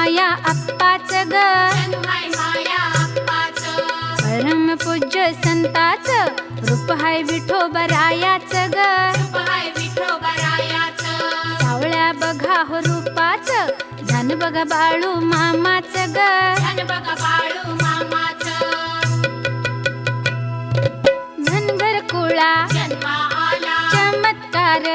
माया अप्पाच ग, परम पूज्य संताच रूप हाय विठोबरायाच ग, सावळ्या बघा हो रूपाच, धन बघा बाळू मामाच ग, धनगर कुळा चमत्कार